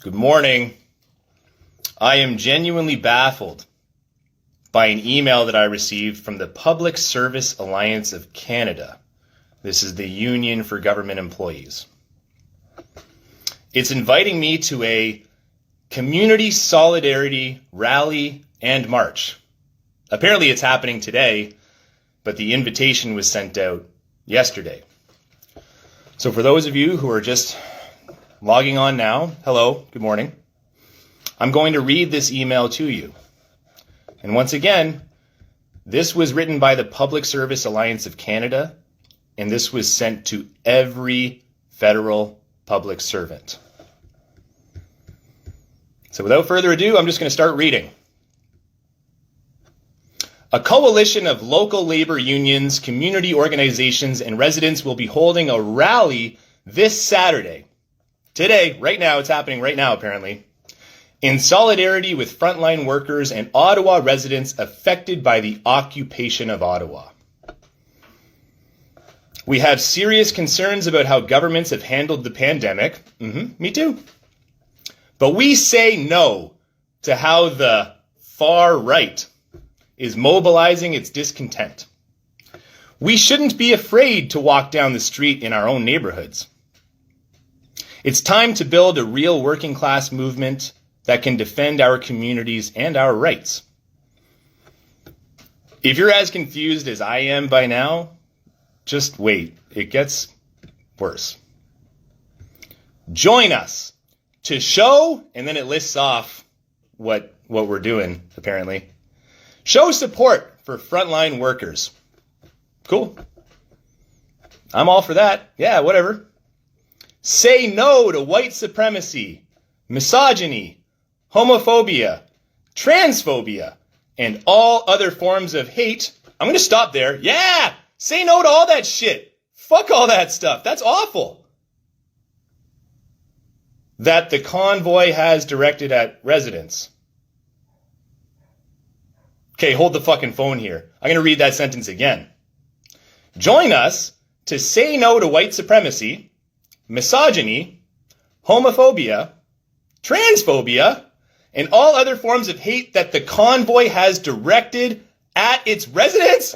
Good morning. I am genuinely baffled by an email that I received from the Public Service Alliance of Canada. This is the Union for Government Employees. It's inviting me to a community solidarity rally and march. Apparently it's happening today, but the invitation was sent out yesterday. So for those of you who are just logging on now, hello, good morning. I'm going to read this email to you. And once again, this was written by the Public Service Alliance of Canada, and this was sent to every federal public servant. So without further ado, I'm just going to start reading. A coalition of local labor unions, community organizations, and residents will be holding a rally this Saturday. Today, right now, it's happening right now apparently, in solidarity with frontline workers and Ottawa residents affected by the occupation of Ottawa. We have serious concerns about how governments have handled the pandemic. Me too. But we say no to how the far right is mobilizing its discontent. We shouldn't be afraid to walk down the street in our own neighborhoods. It's time to build a real working class movement that can defend our communities and our rights. If you're as confused as I am by now, just wait. It gets worse. Join us to show, and then it lists off what we're doing, apparently. Show support for frontline workers. Cool. I'm all for that. Yeah, whatever. Say no to white supremacy, misogyny, homophobia, transphobia, and all other forms of hate. I'm going to stop there. Yeah! Say no to all that shit. Fuck all that stuff. That's awful. That the convoy has directed at residents. Okay, hold the fucking phone here. I'm going to read that sentence again. Join us to say no to white supremacy, misogyny, homophobia, transphobia, and all other forms of hate that the convoy has directed at its residents?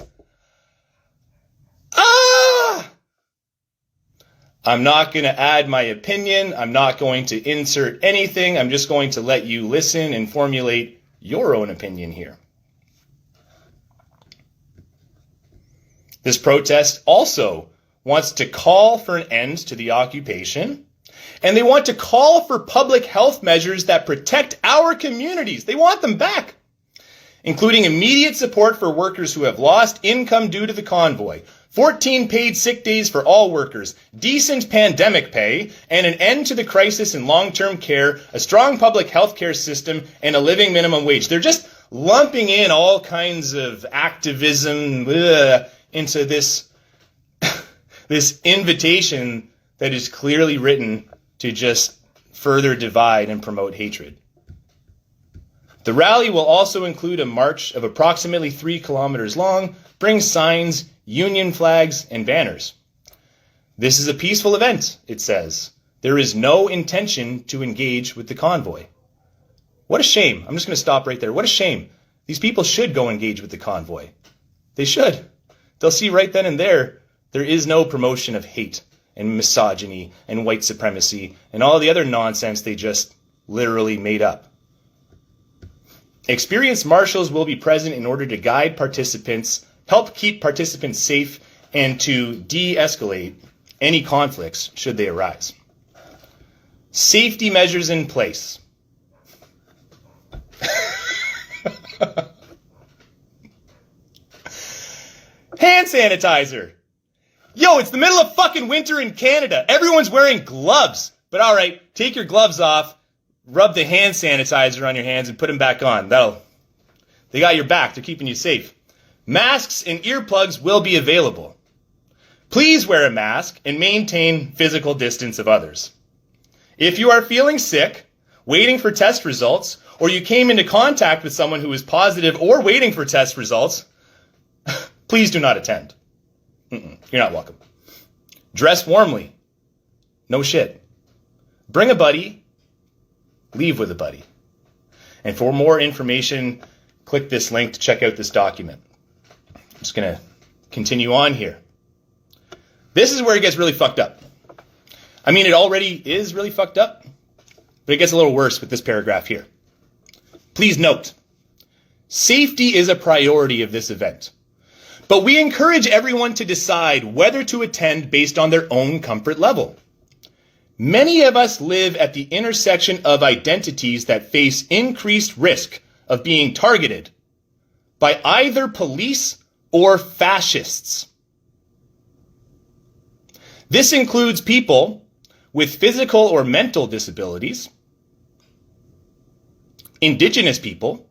I'm not going to add my opinion. I'm not going to insert anything. I'm just going to let you listen and formulate your own opinion here. This protest also wants to call for an end to the occupation, and they want to call for public health measures that protect our communities. They want them back, including immediate support for workers who have lost income due to the convoy, 14 paid sick days for all workers, decent pandemic pay, and an end to the crisis in long-term care, a strong public health care system, and a living minimum wage. They're just lumping in all kinds of activism into this invitation that is clearly written to just further divide and promote hatred. The rally will also include a march of approximately 3 kilometers long, bring signs, union flags, and banners. This is a peaceful event, it says. There is no intention to engage with the convoy. What a shame. I'm just going to stop right there. What a shame. These people should go engage with the convoy. They should. They'll see right then and there is no promotion of hate and misogyny and white supremacy and all the other nonsense they just literally made up. Experienced marshals will be present in order to guide participants, help keep participants safe, and to de-escalate any conflicts should they arise. Safety measures in place. Hand sanitizer. Yo, it's the middle of fucking winter in Canada. Everyone's wearing gloves. But all right, take your gloves off, rub the hand sanitizer on your hands, and put them back on. They got your back. They're keeping you safe. Masks and earplugs will be available. Please wear a mask and maintain physical distance of others. If you are feeling sick, waiting for test results, or you came into contact with someone who is positive or waiting for test results, please do not attend. You're not welcome. Dress warmly. No shit. Bring a buddy. leave with a buddy. And for more information, click this link to check out this document. I'm just going to continue on here. This is where it gets really fucked up. I mean, it already is really fucked up, but it gets a little worse with this paragraph here. Please note, safety is a priority of this event, but we encourage everyone to decide whether to attend based on their own comfort level. Many of us live at the intersection of identities that face increased risk of being targeted by either police or fascists. This includes people with physical or mental disabilities, Indigenous people,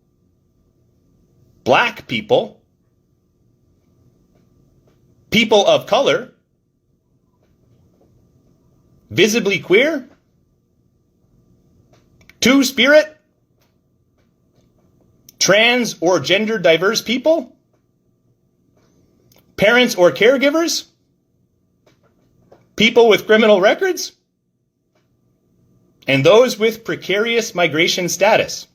Black people, people of color, visibly queer, two-spirit, trans or gender diverse people, parents or caregivers, people with criminal records, and those with precarious migration status.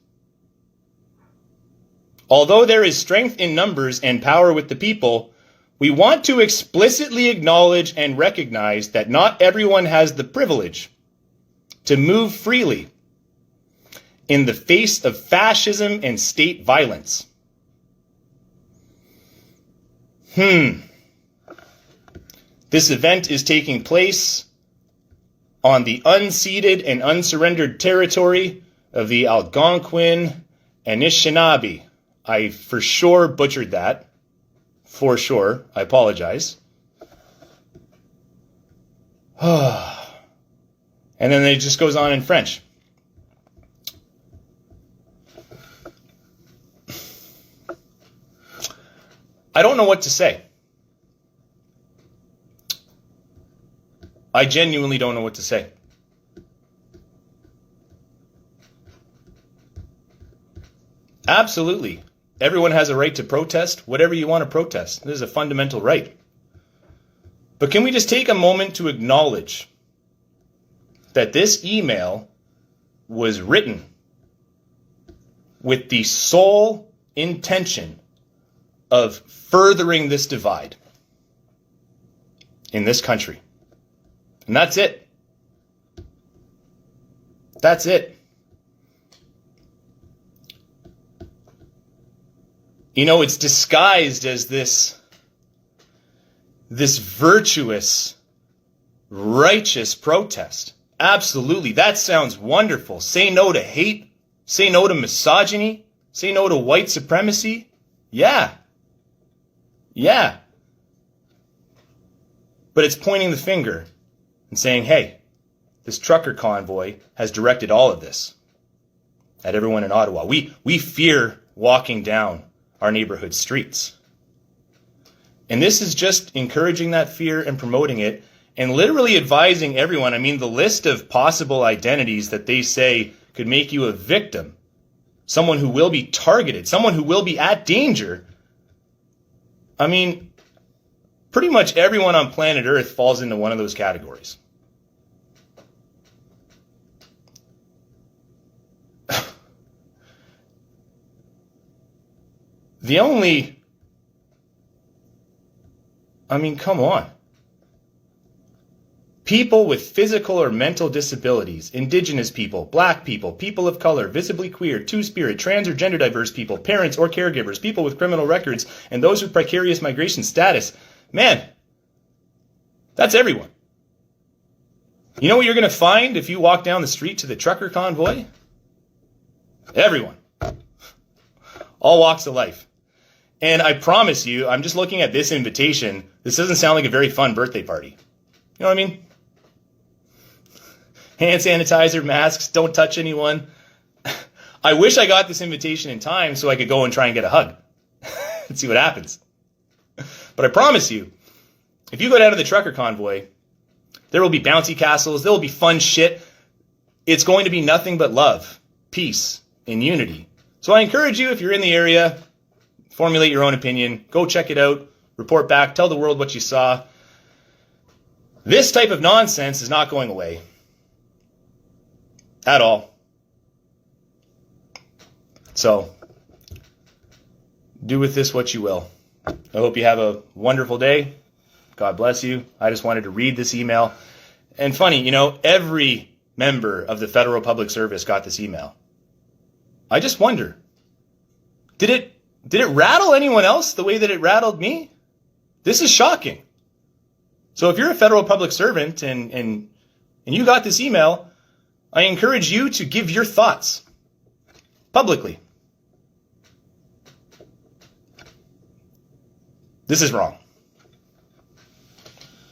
Although there is strength in numbers and power with the people, we want to explicitly acknowledge and recognize that not everyone has the privilege to move freely in the face of fascism and state violence. This event is taking place on the unceded and unsurrendered territory of the Algonquin Anishinaabe. I for sure butchered that. For sure. I apologize. And then it just goes on in French. I don't know what to say. I genuinely don't know what to say. Absolutely. Everyone has a right to protest whatever you want to protest. This is a fundamental right. But can we just take a moment to acknowledge that this email was written with the sole intention of furthering this divide in this country? And that's it. That's it. You know, it's disguised as this virtuous, righteous protest. Absolutely. That sounds wonderful. Say no to hate. Say no to misogyny. Say no to white supremacy. Yeah. Yeah. But it's pointing the finger and saying, hey, this trucker convoy has directed all of this at everyone in Ottawa. We fear walking down our neighborhood streets. And this is just encouraging that fear and promoting it and literally advising everyone. I mean, the list of possible identities that they say could make you a victim, someone who will be targeted, someone who will be at danger. I mean, pretty much everyone on planet Earth falls into one of those categories. Come on. People with physical or mental disabilities, Indigenous people, Black people, people of color, visibly queer, two-spirit, trans or gender diverse people, parents or caregivers, people with criminal records, and those with precarious migration status. Man, that's everyone. You know what you're going to find if you walk down the street to the trucker convoy? Everyone. All walks of life. And I promise you, I'm just looking at this invitation. This doesn't sound like a very fun birthday party. You know what I mean? Hand sanitizer, masks, don't touch anyone. I wish I got this invitation in time so I could go and try and get a hug and see what happens. But I promise you, if you go down to the trucker convoy, there will be bouncy castles, there will be fun shit. It's going to be nothing but love, peace, and unity. So I encourage you, if you're in the area, formulate your own opinion, go check it out, report back, tell the world what you saw. This type of nonsense is not going away. At all. So do with this what you will. I hope you have a wonderful day. God bless you. I just wanted to read this email. And funny, every member of the Federal Public Service got this email. I just wonder, did it rattle anyone else the way that it rattled me? This is shocking. So if you're a federal public servant and you got this email, I encourage you to give your thoughts publicly. This is wrong.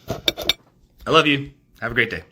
I love you. Have a great day.